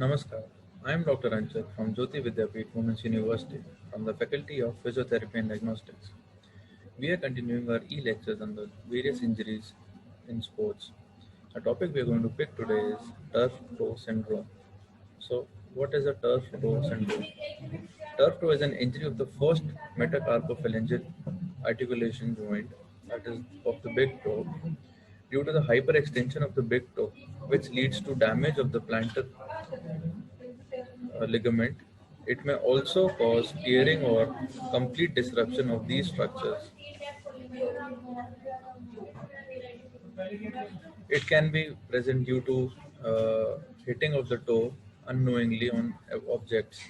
Namaskar. I am Dr. Anchal from Jyoti Vidyapeeth Women's University from the Faculty of Physiotherapy and Diagnostics. We are continuing our e-lectures on the various injuries in sports. The topic we are going to pick today is turf toe syndrome. So, what is a turf toe syndrome? Turf toe is an injury of the first metacarpophalangeal articulation joint, that is of the big toe, due to the hyperextension of the big toe, which leads to damage of the plantar ligament. It may also cause tearing or complete disruption of these structures. It can be present due to hitting of the toe unknowingly on objects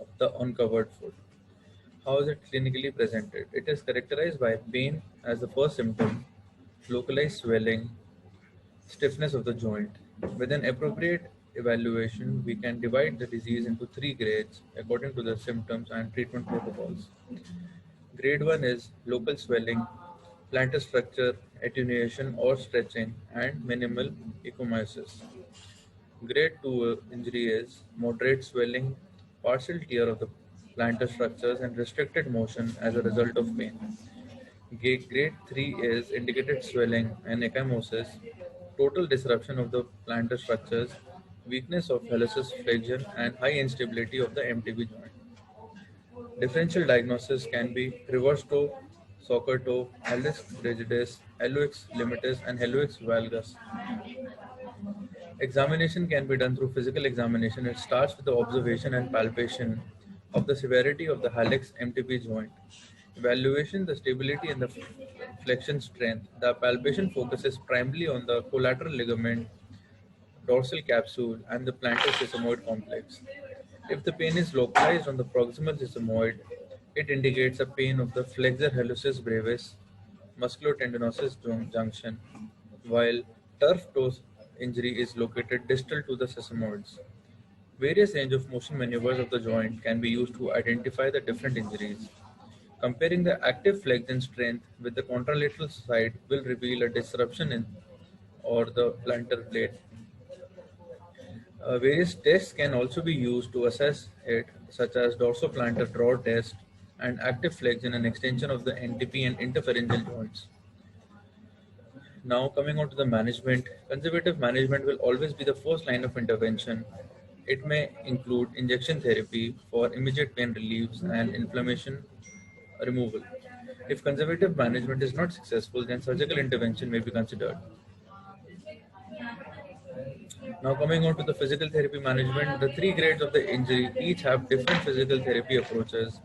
of the uncovered foot. How is it clinically presented? It is characterized by pain as the first symptom, localized swelling, stiffness of the joint. With an appropriate evaluation, we can divide the disease into three grades according to the symptoms and treatment protocols. Grade 1 is local swelling, plantar structure attenuation or stretching, and minimal ecchymosis. Grade 2 injury is moderate swelling, partial tear of the plantar structures, and restricted motion as a result of pain. Grade 3 is indicated swelling and ecchymosis, total disruption of the plantar structures, weakness of hallucis flexion, and high instability of the MTB joint. Differential diagnosis can be reverse toe, soccer toe, hallux rigidus, hallux limitus, and hallux valgus. Examination can be done through physical examination. It starts with the observation and palpation of the severity of the hallux MTP joint. Evaluation, the stability and the flexion strength. The palpation focuses primarily on the collateral ligament, dorsal capsule, and the plantar sesamoid complex. If the pain is localized on the proximal sesamoid, it indicates a pain of the flexor hallucis brevis, musculotendinosus junction, while turf toe injury is located distal to the sesamoids. Various range of motion maneuvers of the joint can be used to identify the different injuries. Comparing the active flexion strength with the contralateral side will reveal a disruption in or the plantar plate. Various tests can also be used to assess it, such as dorsoplantar draw test and active flexion and extension of the NTP and interpharyngeal joints. Now, coming on to the management, conservative management will always be the first line of intervention. It may include injection therapy for immediate pain reliefs and inflammation removal. If conservative management is not successful, then surgical intervention may be considered. Now, coming on to the physical therapy management, the three grades of the injury each have different physical therapy approaches.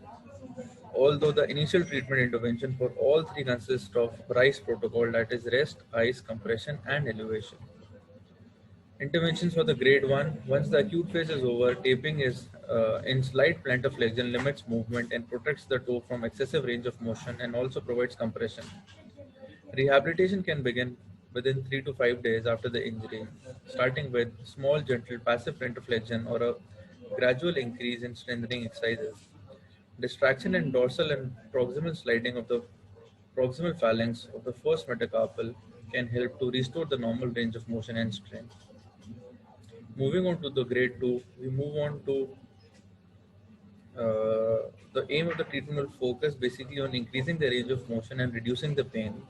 Although the initial treatment intervention for all three consists of RICE protocol, that is rest, ice, compression, and elevation. Interventions for the grade 1, once the acute phase is over, taping is in slight plantar flexion limits movement and protects the toe from excessive range of motion and also provides compression. Rehabilitation can begin within 3 to 5 days after the injury, starting with small, gentle, passive plantar flexion or a gradual increase in strengthening exercises. Distraction and dorsal and proximal sliding of the proximal phalanx of the first metacarpal can help to restore the normal range of motion and strength. Moving on to the grade 2, we move on to the aim of the treatment will focus basically on increasing the range of motion and reducing the pain.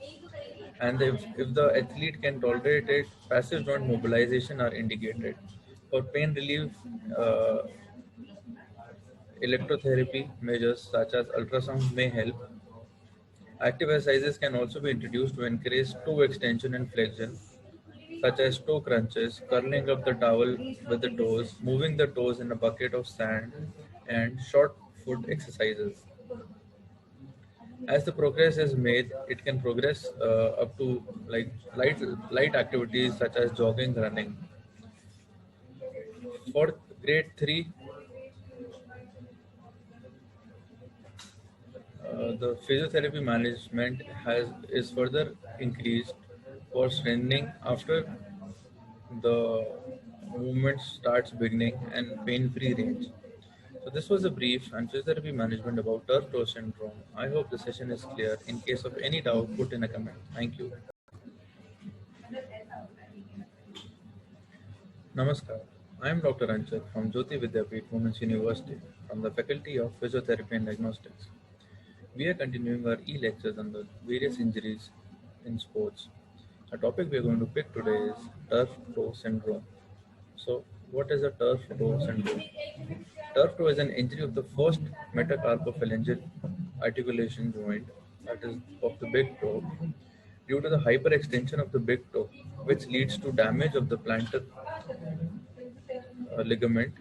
And if the athlete can tolerate it, passive joint mobilization are indicated. For pain relief, electrotherapy measures such as ultrasound may help. Active exercises can also be introduced to encourage toe extension and flexion, such as toe crunches, curling up the towel with the toes, moving the toes in a bucket of sand, and short foot exercises. As the progress is made, it can progress up to like light activities such as jogging, running. For grade 3, the physiotherapy management is further increased for strengthening after the movement starts beginning and pain-free range. So this was a brief on physiotherapy management about turf toe syndrome. I hope the session is clear. In case of any doubt, put in a comment. Thank you. Namaskar. I am Dr. Anchal from Jyoti Vidyapeeth Women's University from the Faculty of Physiotherapy and Diagnostics. We are continuing our e-lectures on the various injuries in sports. The topic we are going to pick today is turf toe syndrome. So, what is a turf toe syndrome? Turf toe is an injury of the first metacarpophalangeal articulation joint, that is of the big toe, due to the hyperextension of the big toe, which leads to damage of the plantar ligament.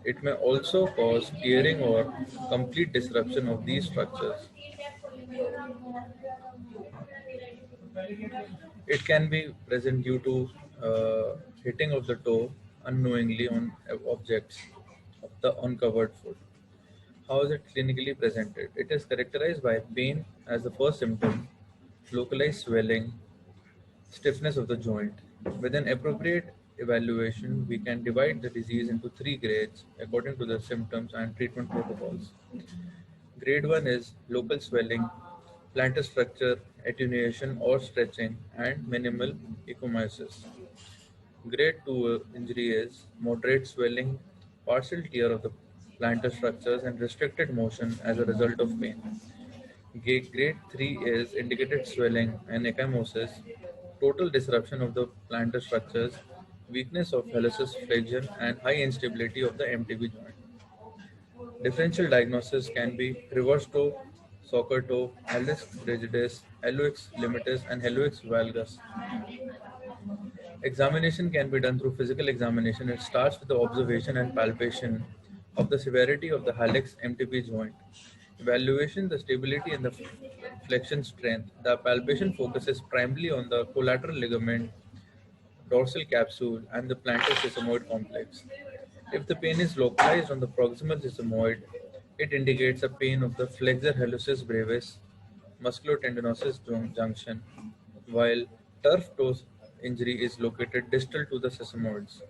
It may also cause tearing or complete disruption of these structures. It can be present due to hitting of the toe unknowingly on objects of the uncovered foot. How is it clinically presented? It is characterized by pain as the first symptom, localized swelling, stiffness of the joint. With an appropriate evaluation, we can divide the disease into three grades according to the symptoms and treatment protocols. Grade 1 is local swelling, plantar structure, attenuation or stretching, and minimal ecchymosis. Grade 2 injury is moderate swelling, partial tear of the plantar structures, and restricted motion as a result of pain. Grade 3 is indicated swelling and ecchymosis, total disruption of the plantar structures, weakness of hallucis flexion, and high instability of the MTB joint. Differential diagnosis can be reverse toe, soccer toe, hallux rigidus, hallux limitus, and hallux valgus. Examination can be done through physical examination. It starts with the observation and palpation of the severity of the hallux MTP joint. Evaluation, the stability and the flexion strength. The palpation focuses primarily on the collateral ligament, dorsal capsule, and the plantar sesamoid complex. If the pain is localized on the proximal sesamoid, it indicates a pain of the flexor hallucis brevis, musculotendinosus junction, while turf toe injury is located distal to the sesamoids.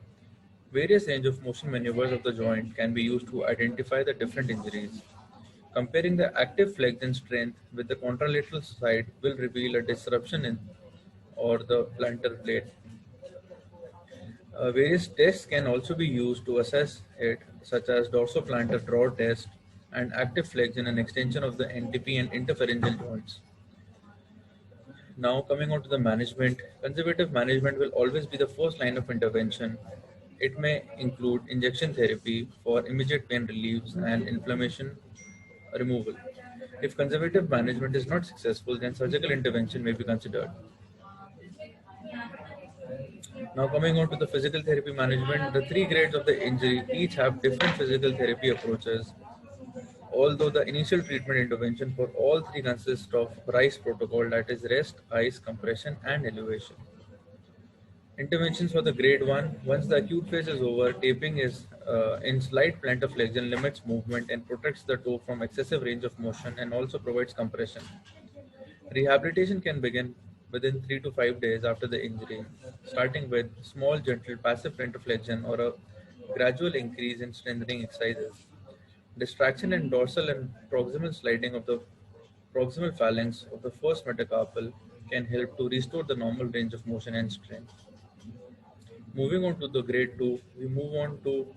Various range of motion maneuvers of the joint can be used to identify the different injuries. Comparing the active flexion strength with the contralateral side will reveal a disruption in or the plantar plate. Various tests can also be used to assess it, such as dorsoplantar draw test and active flexion and extension of the NTP and interphalangeal joints. Now, coming on to the management, conservative management will always be the first line of intervention. It may include injection therapy for immediate pain relief and inflammation removal. If conservative management is not successful, then surgical intervention may be considered. Now, coming on to the physical therapy management, the three grades of the injury each have different physical therapy approaches. Although the initial treatment intervention for all three consists of RICE protocol, that is rest, ice, compression, and elevation. Interventions for the grade 1. Once the acute phase is over, taping is in slight plantar flexion limits movement and protects the toe from excessive range of motion and also provides compression. Rehabilitation can begin within 3 to 5 days after the injury, starting with small, gentle passive plantar flexion or a gradual increase in strengthening exercises. Distraction in dorsal and proximal sliding of the proximal phalanx of the first metacarpal can help to restore the normal range of motion and strength. Moving on to the grade 2, we move on to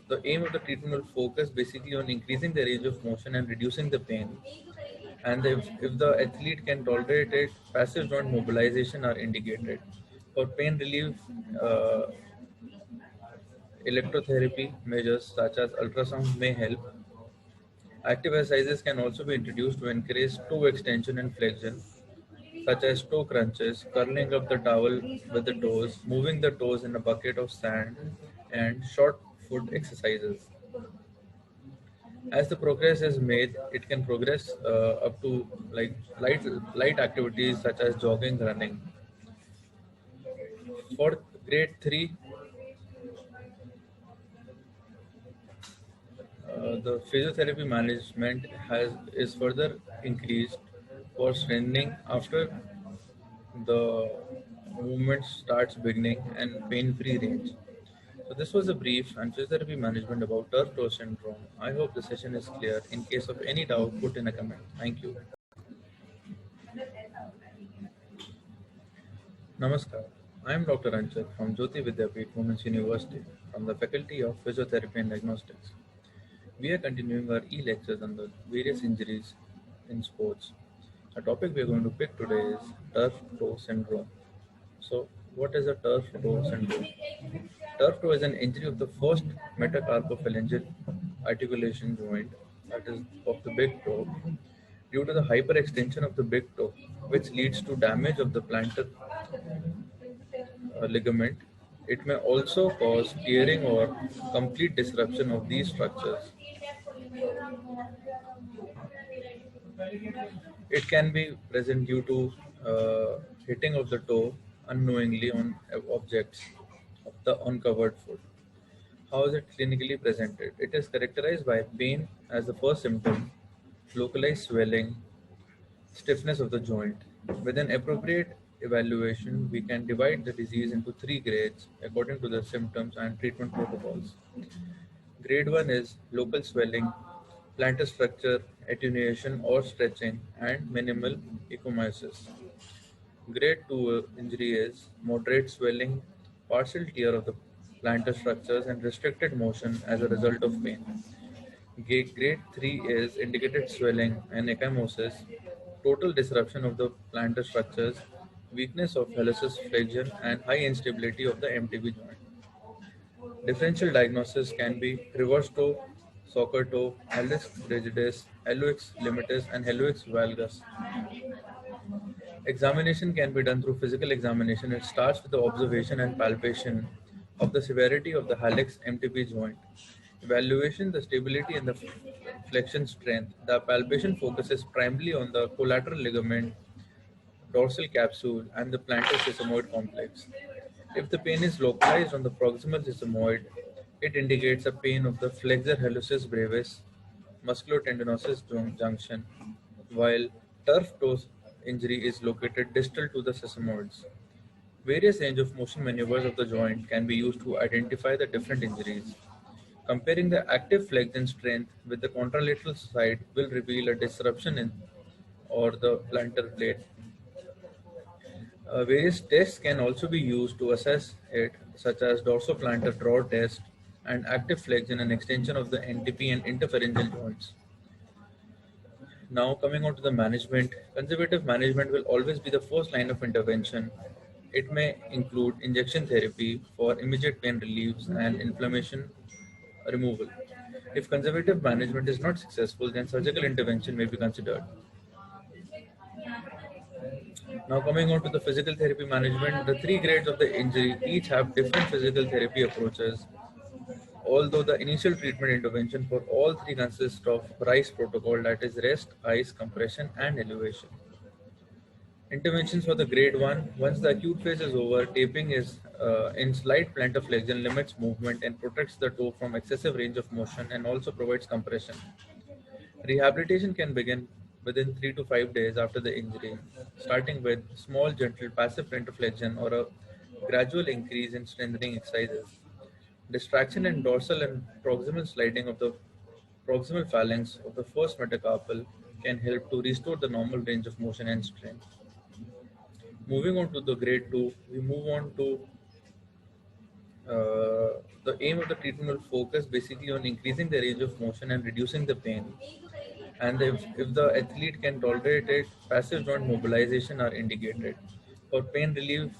the aim of the treatment will focus basically on increasing the range of motion and reducing the pain. And if the athlete can tolerate it, passive joint mobilization are indicated. For pain relief, electrotherapy measures such as ultrasound may help. Active exercises can also be introduced to encourage toe extension and flexion, such as toe crunches, curling up the towel with the toes, moving the toes in a bucket of sand, and short foot exercises. As the progress is made, it can progress up to like light activities such as jogging, running. For grade 3, the physiotherapy management is further increased for strengthening after the movement starts beginning and pain-free range. So this was a brief and physiotherapy management about turf toe syndrome. I hope the session is clear. In case of any doubt, put in a comment. Thank you. Namaskar. I am Dr. Anchal from Jyoti Vidyapeeth Women's University from the Faculty of Physiotherapy and Diagnostics. We are continuing our e-lectures on the various injuries in sports. The topic we are going to pick today is turf toe syndrome. So, what is a turf toe syndrome? Turf toe is an injury of the first metacarpophalangeal articulation joint, that is of the big toe, due to the hyperextension of the big toe, which leads to damage of the plantar ligament. It may also cause tearing or complete disruption of these structures. It can be present due to hitting of the toe unknowingly on objects of the uncovered foot. How is it clinically presented? It is characterized by pain as the first symptom, localized swelling, stiffness of the joint. With an appropriate evaluation, we can divide the disease into three grades according to the symptoms and treatment protocols. Grade 1 is local swelling, plantar structure attenuation or stretching, and minimal ecchymosis. Grade 2 injury is moderate swelling, partial tear of the plantar structures, and restricted motion as a result of pain. Grade 3 is indicated swelling and ecchymosis, total disruption of the plantar structures, weakness of hallucis flexion, and high instability of the MTB joint. Differential diagnosis can be reverse toe, soccer toe, hallux rigidus, hallux limitus, and hallux valgus. Examination can be done through physical examination. It starts with the observation and palpation of the severity of the hallux MTP joint. Evaluation, the stability and the flexion strength. The palpation focuses primarily on the collateral ligament, dorsal capsule, and the plantar sesamoid complex. If the pain is localized on the proximal sesamoid, it indicates a pain of the flexor hallucis brevis, musculotendinosus junction, while turf toe injury is located distal to the sesamoids. Various range of motion maneuvers of the joint can be used to identify the different injuries. Comparing the active flexion strength with the contralateral side will reveal a disruption in or the plantar plate. Various tests can also be used to assess it, such as dorsoplantar draw test and active flexion and extension of the NTP and interpharyngeal joints. Now, coming on to the management, conservative management will always be the first line of intervention. It may include injection therapy for immediate pain relief and inflammation removal. If conservative management is not successful, then surgical intervention may be considered. Now, coming on to the physical therapy management, the three grades of the injury each have different physical therapy approaches. Although the initial treatment intervention for all three consists of RICE protocol, that is rest, ice, compression, and elevation. Interventions for the grade 1. Once the acute phase is over, taping is in slight plantar flexion limits movement and protects the toe from excessive range of motion and also provides compression. Rehabilitation can begin within 3 to 5 days after the injury, starting with small, gentle, passive plantar flexion or a gradual increase in strengthening exercises. Distraction and dorsal and proximal sliding of the proximal phalanx of the first metacarpal can help to restore the normal range of motion and strength. Moving on to the grade 2, we move on to the aim of the treatment will focus basically on increasing the range of motion and reducing the pain. And if the athlete can tolerate it, passive joint mobilization are indicated. For pain relief,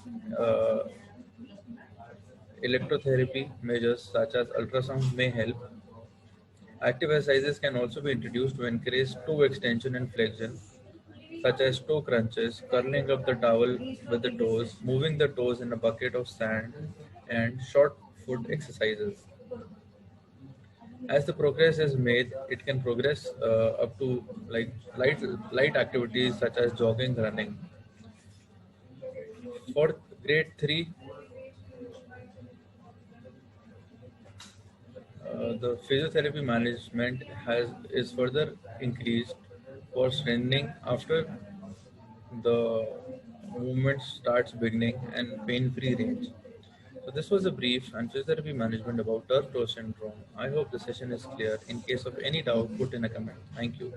electrotherapy measures such as ultrasound may help. Active exercises can also be introduced to encourage toe extension and flexion, such as toe crunches, curling up the towel with the toes, moving the toes in a bucket of sand, and short foot exercises. As the progress is made, it can progress up to like light activities such as jogging, running. For grade 3, the physiotherapy management is further increased for strengthening after the movement starts beginning and pain-free range. So this was a brief on physiotherapy management about turf toe syndrome. I hope the session is clear. In case of any doubt, put in a comment. Thank you.